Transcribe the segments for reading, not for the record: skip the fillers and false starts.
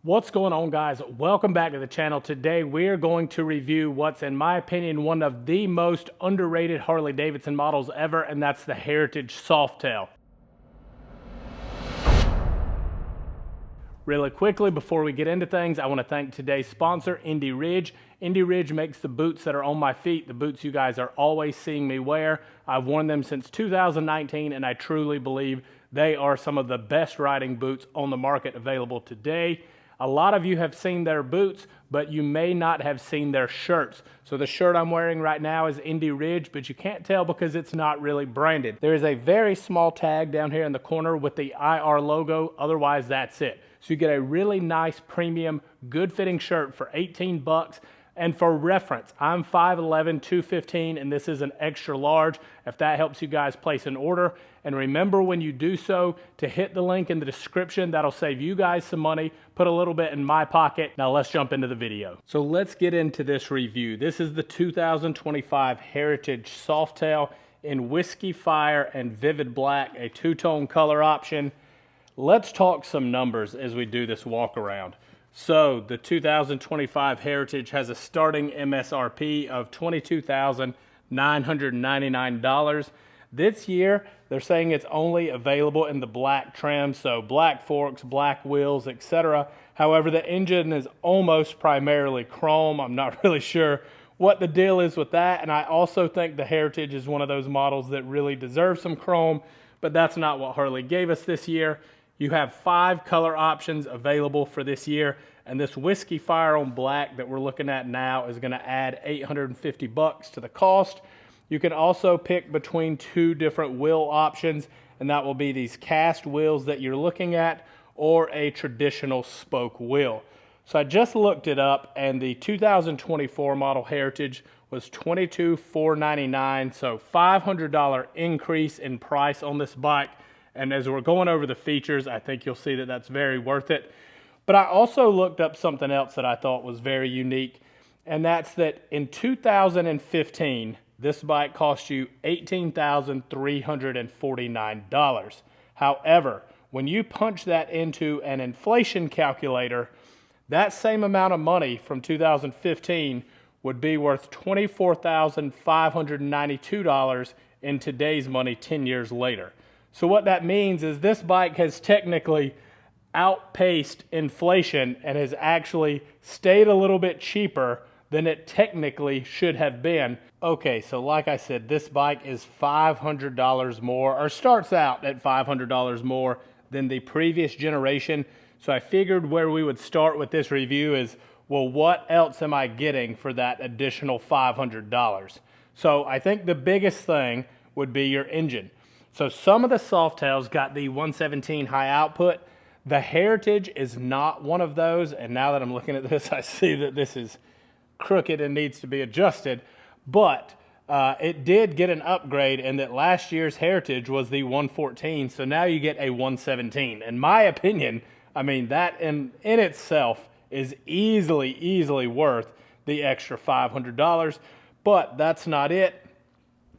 What's going on, guys? Welcome back to the channel. Today we're going to review what's, in my opinion, one of the most underrated Harley Davidson models ever, and that's the Heritage Softail. Really quickly, before we get into things, I want to thank today's sponsor, Indy Ridge. Indy Ridge makes the boots that are on my feet, the boots you guys are always seeing me wear. I've worn them since 2019, and I truly believe they are some of the best riding boots on the market available today. A lot of you have seen their boots, but you may not have seen their shirts. So the shirt I'm wearing right now is Indy Ridge, but you can't tell because it's not really branded. There is a very small tag down here in the corner with the IR logo. Otherwise, that's it. So you get a really nice premium, good fitting shirt for 18 bucks. And for reference, I'm 5'11", 215, and this is an extra large, if that helps you guys place an order. And remember, when you do so, to hit the link in the description. That'll save you guys some money, put a little bit in my pocket. Now let's jump into the video. So let's get into this review. This is the 2025 Heritage Softail in Whiskey Fire and Vivid Black, a two-tone color option. Let's talk some numbers as we do this walk around. So the 2025 Heritage has a starting MSRP of $22,999. This year, they're saying it's only available in the black trim, so black forks, black wheels, etc. However, the engine is almost primarily chrome. I'm not really sure what the deal is with that, and I also think the Heritage is one of those models that really deserves some chrome, but that's not what Harley gave us this year. You have 5 color options available for this year, and this Whiskey Fire on black that we're looking at now is going to add 850 bucks to the cost. You can also pick between 2 different wheel options, and that will be these cast wheels that you're looking at or a traditional spoke wheel. So I just looked it up, and the 2024 model Heritage was $22,499, so $500 increase in price on this bike. And as we're going over the features, I think you'll see that that's very worth it. But I also looked up something else that I thought was very unique, and that's that in 2015, this bike cost you $18,349. However, when you punch that into an inflation calculator, that same amount of money from 2015 would be worth $24,592 in today's money 10 years later. So what that means is this bike has technically outpaced inflation and has actually stayed a little bit cheaper than it technically should have been. Okay, so like I said, this bike is $500 more, or starts out at $500 more than the previous generation. So I figured where we would start with this review is, well, what else am I getting for that additional $500? So I think the biggest thing would be your engine. So some of the Softails got the 117 high output. The Heritage is not one of those, and now that I'm looking at this, I see that this is crooked and needs to be adjusted. But it did get an upgrade, in that last year's Heritage was the 114, so now you get a 117. In my opinion, I mean, that in itself is easily worth the extra $500, but that's not it.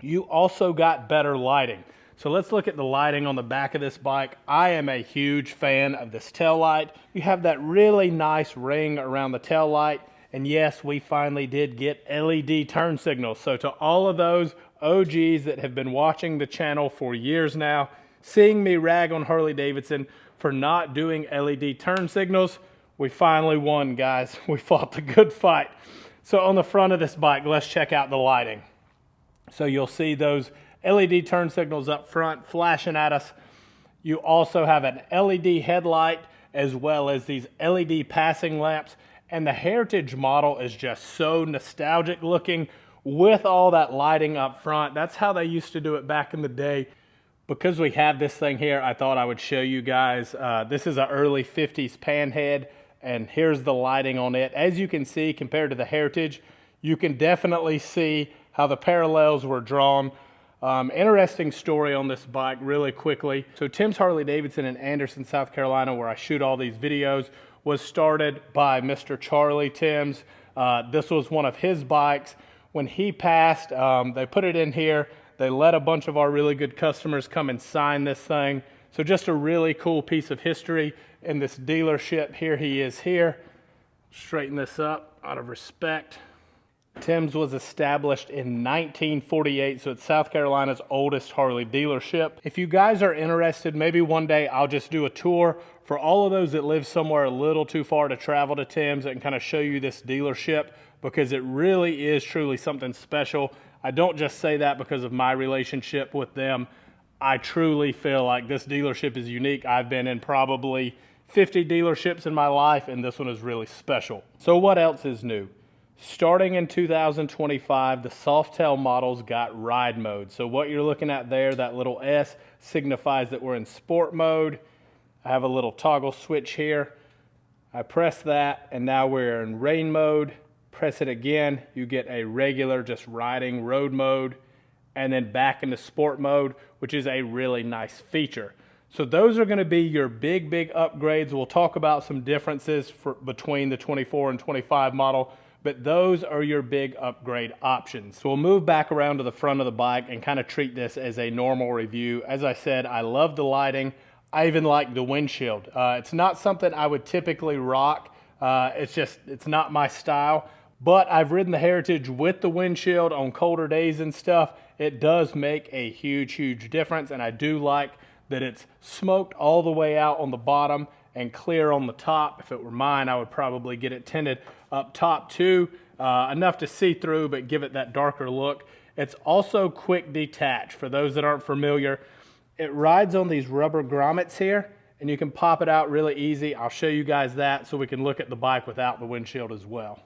You also got better lighting. So let's look at the lighting on the back of this bike. I am a huge fan of this tail light. You have that really nice ring around the tail light. And yes, we finally did get LED turn signals. So to all of those OGs that have been watching the channel for years now, seeing me rag on Harley Davidson for not doing LED turn signals, we finally won, guys. We fought the good fight. So on the front of this bike, let's check out the lighting. So you'll see those LED turn signals up front flashing at us. You also have an LED headlight as well as these LED passing lamps. And the Heritage model is just so nostalgic looking with all that lighting up front. That's how they used to do it back in the day. Because we have this thing here, I thought I would show you guys. This is an early 50s panhead, and here's the lighting on it. As you can see, compared to the Heritage, you can definitely see how the parallels were drawn. Interesting story on this bike really quickly. So Tim's Harley Davidson in Anderson, South Carolina, where I shoot all these videos, was started by Mr. Charlie Timms. This was one of his bikes. When he passed, they put it in here. They let a bunch of our really good customers come and sign this thing. So just a really cool piece of history. in this dealership. Here he is here. Straighten this up out of respect. Tim's was established in 1948, so it's South Carolina's oldest Harley dealership. If you guys are interested, maybe one day I'll just do a tour for all of those that live somewhere a little too far to travel to Tim's and kind of show you this dealership, because it really is truly something special. I don't just say that because of my relationship with them. I truly feel like this dealership is unique. I've been in probably 50 dealerships in my life, and this one is really special. So what else is new? Starting in 2025, the Softail models got ride mode. So what you're looking at there, that little S, signifies that we're in sport mode. I have a little toggle switch here. I press that, and now we're in rain mode. Press it again, you get a regular just riding road mode, and then back into sport mode, which is a really nice feature. So those are going to be your big upgrades. We'll talk about some differences between the 24 and 25 model, but those are your big upgrade options. So we'll move back around to the front of the bike and kind of treat this as a normal review. As I said, I love the lighting. I even like the windshield. It's not something I would typically rock. It's not my style. But I've ridden the Heritage with the windshield on colder days and stuff. It does make a huge difference, and I do like that it's smoked all the way out on the bottom and clear on the top. If it were mine, I would probably get it tinted up top too, enough to see through, but give it that darker look. It's also quick detach. For those that aren't familiar, it rides on these rubber grommets here, and you can pop it out really easy. I'll show you guys that so we can look at the bike without the windshield as well.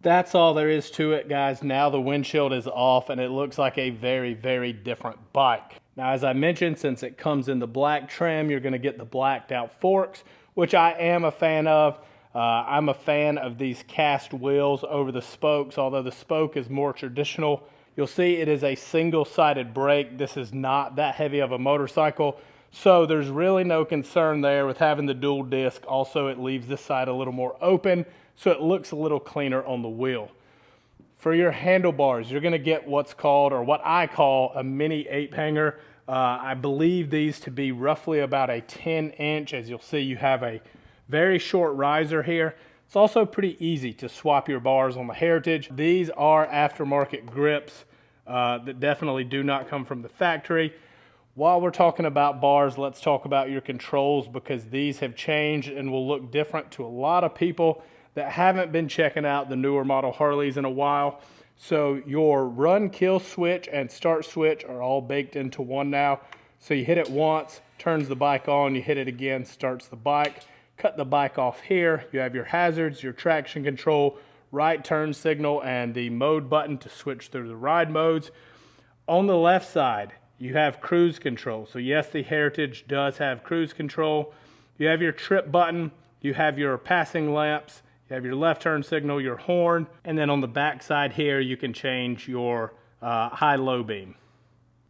That's all there is to it, guys. Now the windshield is off, and it looks like a very different bike. Now, as I mentioned, since it comes in the black trim, you're going to get the blacked out forks, which I am a fan of. I'm a fan of these cast wheels over the spokes, although the spoke is more traditional. You'll see it is a single-sided brake. This is not that heavy of a motorcycle, so there's really no concern there with having the dual disc. Also, it leaves this side a little more open, so it looks a little cleaner on the wheel. For your handlebars, you're going to get what's called, or what I call, a mini ape hanger. I believe these to be roughly about a 10-inch. As you'll see, you have a very short riser here. It's also pretty easy to swap your bars on the Heritage. These are aftermarket grips that definitely do not come from the factory. While we're talking about bars, let's talk about your controls, because these have changed and will look different to a lot of people that haven't been checking out the newer model Harleys in a while. So your run, kill switch and start switch are all baked into one now. So you hit it once, turns the bike on, you hit it again, starts the bike. Cut the bike off here. You have your hazards, your traction control, right turn signal, and the mode button to switch through the ride modes. On the left side, you have cruise control. So yes, the Heritage does have cruise control. You have your trip button, you have your passing lamps, you have your left turn signal, your horn, and then on the back side here, you can change your high-low beam.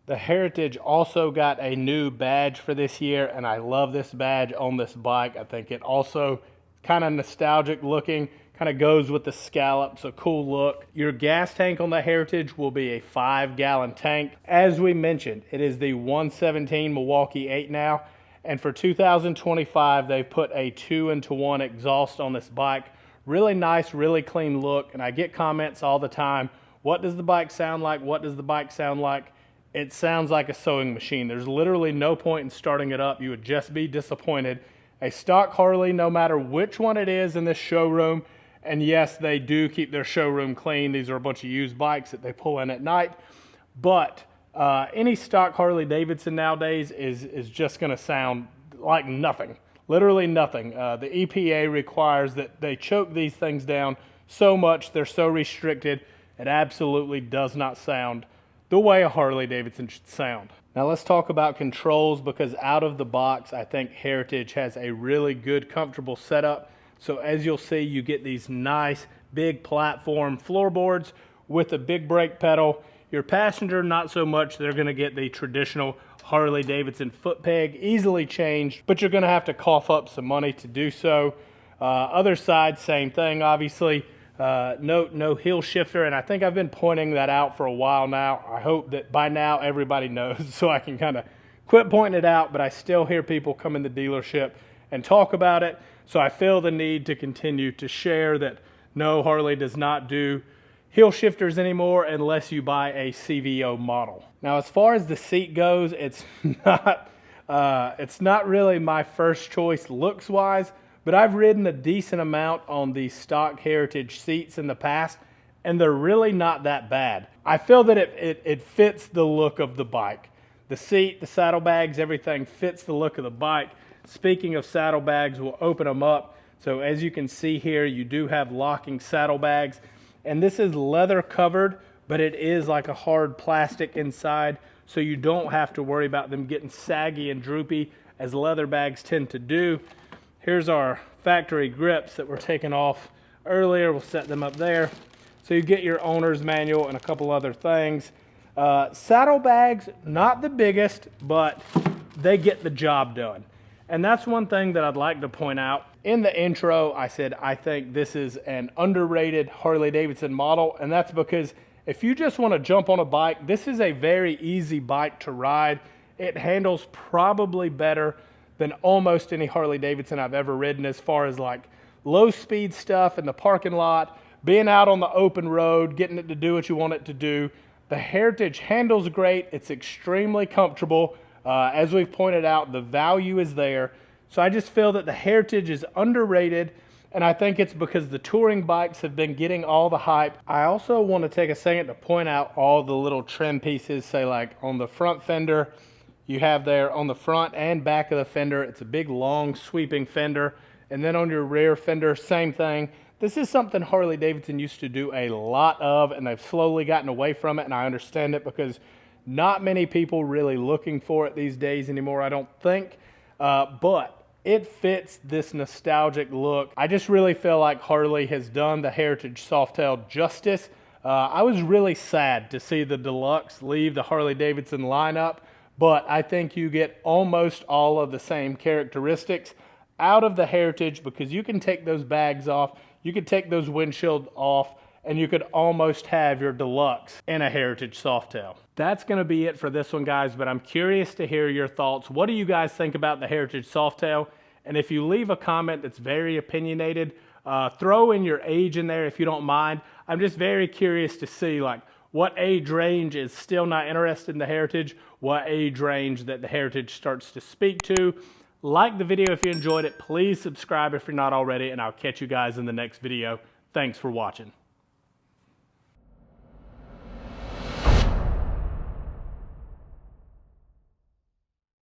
The Heritage also got a new badge for this year, and I love this badge on this bike. I think it also kind of nostalgic looking, kind of goes with the scallops, a cool look. Your gas tank on the Heritage will be a 5-gallon tank. As we mentioned, it is the 117 Milwaukee 8 now, and for 2025, they've put a 2-into-1 exhaust on this bike. Really nice, really clean look, and I get comments all the time. What does the bike sound like? What does the bike sound like? It sounds like a sewing machine. There's literally no point in starting it up. You would just be disappointed. A stock Harley, no matter which one it is in this showroom, and yes, they do keep their showroom clean. These are a bunch of used bikes that they pull in at night, but any stock Harley Davidson nowadays is just going to sound like nothing. Literally nothing. The EPA requires that they choke these things down so much, they're so restricted, it absolutely does not sound the way a Harley Davidson should sound. Now let's talk about controls, because out of the box, I think Heritage has a really good, comfortable setup. So as you'll see, you get these nice big platform floorboards with a big brake pedal. Your passenger, not so much. They're going to get the traditional Harley Davidson foot peg, easily changed, but you're going to have to cough up some money to do so. Other side, same thing, obviously. No hill shifter, and I think I've been pointing that out for a while now. I hope that by now everybody knows, so I can kind of quit pointing it out, but I still hear people come in the dealership and talk about it. So I feel the need to continue to share that no, Harley does not do hill shifters anymore unless you buy a CVO model. Now, as far as the seat goes, it's not really my first choice looks wise, but I've ridden a decent amount on the stock Heritage seats in the past, and they're really not that bad. I feel that it fits the look of the bike. The seat, the saddlebags, everything fits the look of the bike. Speaking of saddlebags, we'll open them up. So as you can see here, you do have locking saddlebags, and this is leather covered, but it is like a hard plastic inside, so you don't have to worry about them getting saggy and droopy as leather bags tend to do. Here's our factory grips that were taken off earlier. We'll set them up there. So you get your owner's manual and a couple other things. Saddlebags, not the biggest, but they get the job done. And that's one thing that I'd like to point out. In the intro, I said I think this is an underrated Harley Davidson model, and that's because if you just want to jump on a bike, this is a very easy bike to ride. It handles probably better than almost any Harley Davidson I've ever ridden as far as like low speed stuff in the parking lot, being out on the open road, getting it to do what you want it to do. The Heritage handles great. It's extremely comfortable. As we've pointed out, the value is there. So I just feel that the Heritage is underrated, and I think it's because the touring bikes have been getting all the hype. I also want to take a second to point out all the little trim pieces, say like on the front fender, you have there on the front and back of the fender, it's a big long sweeping fender. And then on your rear fender, same thing. This is something Harley Davidson used to do a lot of, and they've slowly gotten away from it, and I understand it because not many people really looking for it these days anymore, I don't think. But it fits this nostalgic look. I just really feel like Harley has done the Heritage Softail justice. I was really sad to see the Deluxe leave the Harley Davidson lineup, but I think you get almost all of the same characteristics out of the Heritage because you can take those bags off, you could take those windshield off, and you could almost have your Deluxe in a Heritage Softail. That's going to be it for this one, guys, but I'm curious to hear your thoughts. What do you guys think about the Heritage Softail? And if you leave a comment that's very opinionated, throw in your age in there if you don't mind. I'm just very curious to see like what age range is still not interested in the Heritage, what age range that the Heritage starts to speak to. Like the video if you enjoyed it. Please subscribe if you're not already, and I'll catch you guys in the next video. Thanks for watching.